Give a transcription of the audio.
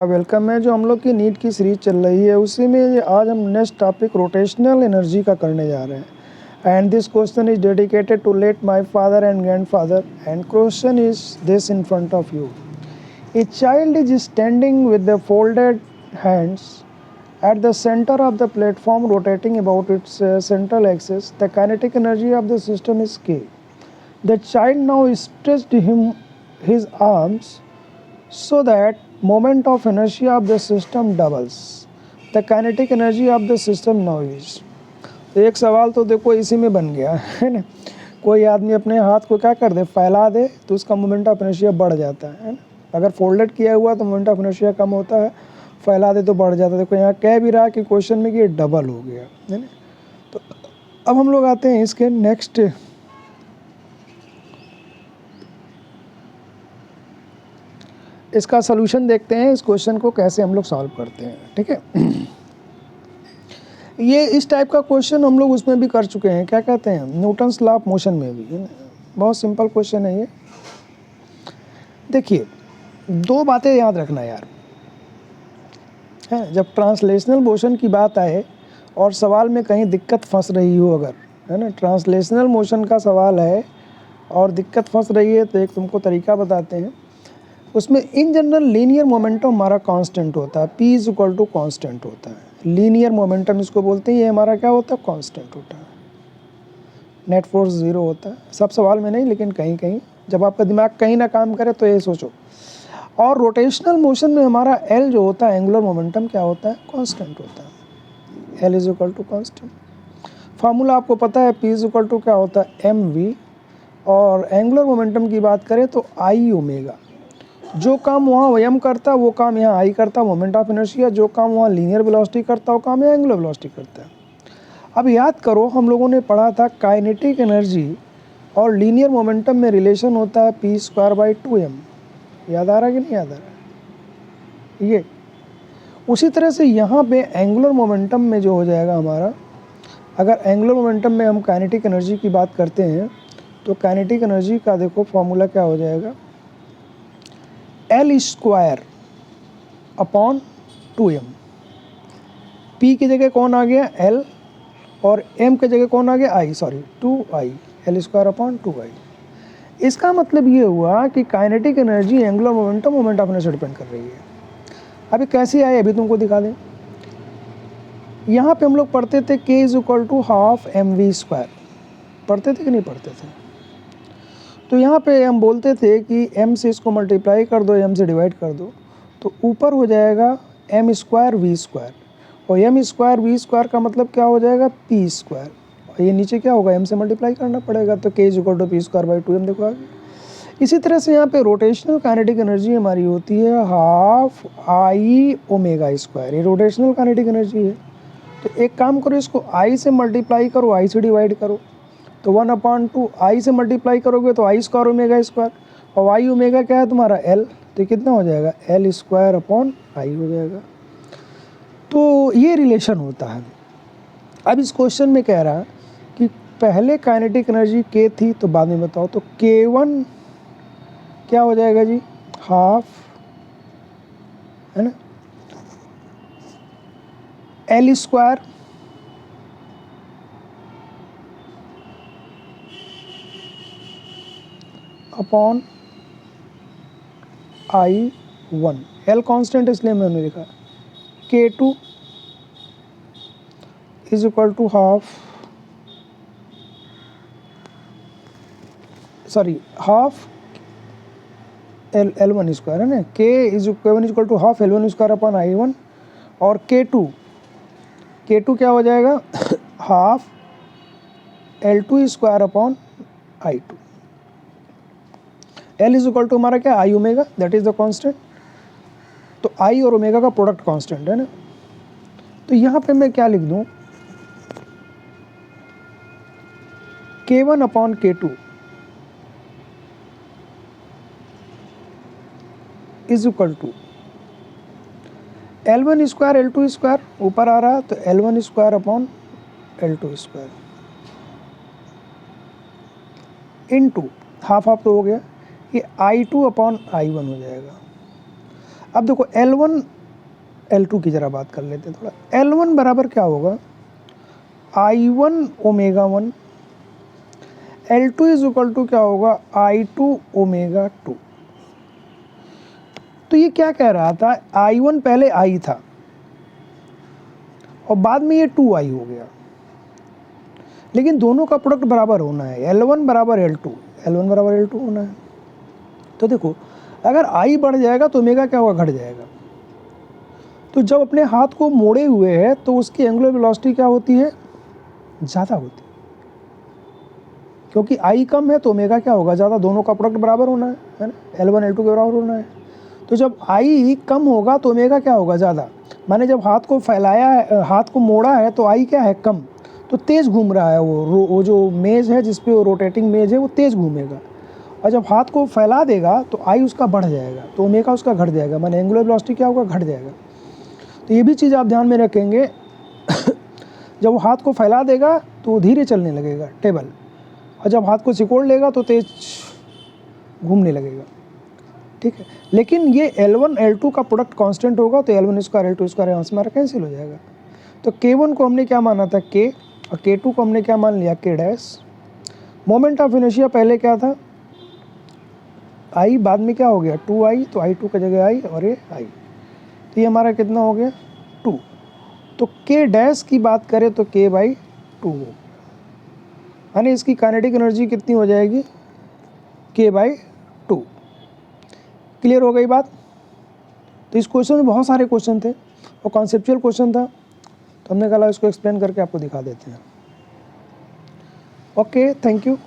Welcome है। जो हम लोग की नीट की सीरीज चल रही है उसी में आज हम नेक्स्ट टॉपिक रोटेशनल एनर्जी का करने जा रहे हैं। And this question is dedicated to let my father and grandfather and question is this in front of you. A child is standing with the folded hands at the center of the platform rotating about its central axis. The kinetic energy of the system is K. The child now stretched his arms so that moment of inertia of the system doubles. The kinetic energy of the system now is. तो एक सवाल तो देखो इसी में बन गया है ना। कोई आदमी अपने हाथ को क्या कर दे, फैला दे, तो उसका मोमेंट ऑफ इनर्शिया बढ़ जाता है ना। अगर फोल्डेड किया हुआ तो मोमेंट ऑफ इनर्शिया कम होता है, फैला दे तो बढ़ जाता है। देखो यहाँ कह भी रहा कि क्वेश्चन में कि ये डबल हो गया है ना। तो अब हम लोग आते हैं इसके नेक्स्ट इसका सोल्यूशन देखते हैं। इस क्वेश्चन को कैसे हम लोग सॉल्व करते हैं, ठीक है। ये इस टाइप का क्वेश्चन हम लोग उसमें भी कर चुके हैं, क्या कहते हैं, न्यूटन्स लॉ ऑफ मोशन में भी। बहुत सिंपल क्वेश्चन है ये। देखिए, दो बातें याद रखना यार है। जब ट्रांसलेशनल मोशन की बात आए और सवाल में कहीं दिक्कत फंस रही हो, अगर है ना, ट्रांसलेशनल मोशन का सवाल है और दिक्कत फंस रही है, तो एक तुमको तरीका बताते हैं। उसमें इन जनरल लीनियर मोमेंटम हमारा कांस्टेंट होता है, p is equal to constant होता है। लीनियर मोमेंटम इसको बोलते हैं, ये हमारा क्या होता है, कांस्टेंट होता है। नेट फोर्स ज़ीरो होता है, सब सवाल में नहीं, लेकिन कहीं कहीं जब आपका दिमाग कहीं ना काम करे तो ये सोचो। और रोटेशनल मोशन में हमारा L जो होता है, एंगुलर मोमेंटम, क्या होता है, कांस्टेंट होता है। L is equal to constant. Formula आपको पता है, p इज इक्वल टू क्या होता है, mv। और एंगुलर मोमेंटम की बात करें तो आई ओमेगा। जो काम वहाँ m करता है वो काम यहाँ I करता है, मोमेंट ऑफ इनर्शिया। जो काम वहाँ लीनियर वेलोसिटी करता है वो काम यहाँ एंगुलर वेलोसिटी करता है। अब याद करो, हम लोगों ने पढ़ा था काइनेटिक एनर्जी और लीनियर मोमेंटम में रिलेशन होता है p²/2m। याद आ रहा है कि नहीं याद आ रहा है ये। उसी तरह से यहाँ पे एंगुलर मोमेंटम में जो हो जाएगा हमारा, अगर एंगुलर मोमेंटम में हम काइनेटिक एनर्जी की बात करते हैं तो काइनेटिक एनर्जी का देखो फॉर्मूला क्या हो जाएगा, L² अपॉन 2m। P की जगह कौन आ गया, L, और M की जगह कौन आ गया, I, sorry 2I। L² upon 2I। इसका मतलब ये हुआ कि kinetic energy angular momentum moment of inertia depend कर रही है। अभी कैसे आए, अभी तुमको दिखा दें। यहाँ पे हम लोग पढ़ते थे K is equal to half mv², पढ़ते थे कि नहीं पढ़ते थे। तो यहाँ पे हम बोलते थे कि m से इसको मल्टीप्लाई कर दो, m से डिवाइड कर दो, तो ऊपर हो जाएगा m² v², और m² का मतलब क्या हो जाएगा, p²। और ये नीचे क्या होगा, m से मल्टीप्लाई करना पड़ेगा, तो k is equal to p²/2m। देखो आगे। इसी तरह से यहाँ पे रोटेशनल काइनेटिक एनर्जी हमारी होती है हाफ I ओमेगा²। ये रोटेशनल काइनेटिक एनर्जी है। तो एक काम करो, इसको I से मल्टीप्लाई करो, I से डिवाइड करो, तो 1/2 I से मल्टीप्लाई करोगे तो I² ओमेगा², और I ओमेगा क्या है तुम्हारा, L, तो कितना हो जाएगा, L² अपॉन I हो जाएगा। तो ये रिलेशन होता है। अब इस क्वेश्चन में कह रहा कि पहले काइनेटिक एनर्जी K थी, तो बाद में बताओ, तो K1 क्या हो जाएगा जी, हाफ, है ना, L² upon I1। L constant इसलिए मैंने लिखा। K2 is equal to half, sorry half L1² है ना। K1 equal to half L1² upon I1, और K2 क्या हो जाएगा, half L2² upon I2। L is equal to हमारा क्या, I omega, that is the constant. तो I और ओमेगा का प्रोडक्ट कांस्टेंट है ना। तो यहाँ पे मैं क्या लिख दूँ, K1 upon K2 is equal to L1² L2² ऊपर आ रहा है, तो L1² upon L2² into half half तो हो गया, ये I2 अपॉन I1 हो जाएगा। अब देखो L1 L2 की ज़रा बात कर लेते हैं थोड़ा। L1 बराबर क्या होगा, I1 omega 1, L2 is equal to क्या होगा, I2 ओमेगा 2। तो ये क्या कह रहा था, I1 पहले I था और बाद में ये 2I हो गया, लेकिन दोनों का प्रोडक्ट बराबर होना है, L1 बराबर L2, L1 बराबर L2 होना है। तो देखो अगर I बढ़ जाएगा तो ओमेगा क्या होगा, घट जाएगा। तो जब अपने हाथ को मोड़े हुए है तो उसकी एंगुलर वेलोसिटी क्या होती है, ज़्यादा होती है, क्योंकि I कम है तो ओमेगा क्या होगा, ज़्यादा। दोनों का प्रोडक्ट बराबर होना है ना, L1 L2 के बराबर होना है। तो जब I कम होगा तो ओमेगा क्या होगा, ज़्यादा। माने जब हाथ को फैलाया है, हाथ को मोड़ा है तो I क्या है, कम, तो तेज़ घूम रहा है वो जो मेज़ है जिस पे वो रोटेटिंग मेज़ है वो तेज़ घूमेगा। और जब हाथ को फैला देगा तो I उसका बढ़ जाएगा तो ओमेगा उसका घट जाएगा, माने एंगुलर वेलोसिटी क्या होगा, घट जाएगा। तो ये भी चीज़ आप ध्यान में रखेंगे जब वो हाथ को फैला देगा तो वो धीरे चलने लगेगा, टेबल, और जब हाथ को सिकोड़ लेगा तो तेज घूमने लगेगा, ठीक है। लेकिन ये L1 L2 का प्रोडक्ट कांस्टेंट होगा तो L1 स्क्वायर L2 स्क्वायर यहाँ से हमारा कैंसिल हो जाएगा। तो K1 को हमने क्या माना था, K, और K2 को हमने क्या मान लिया, K dash. Moment of inertia पहले क्या था, I, बाद में क्या हो गया, 2I, तो I2 की जगह I और ये I, तो ये हमारा कितना हो गया, 2। तो K डैश की बात करें तो K बाई 2 हो, यानी इसकी काइनेटिक एनर्जी कितनी हो जाएगी, K बाई 2। क्लियर हो गई बात। तो इस क्वेश्चन में बहुत सारे क्वेश्चन थे और कॉन्सेप्चुअल क्वेश्चन था, तो हमने कहा इसको एक्सप्लेन करके आपको दिखा देते हैं। Okay, thank you.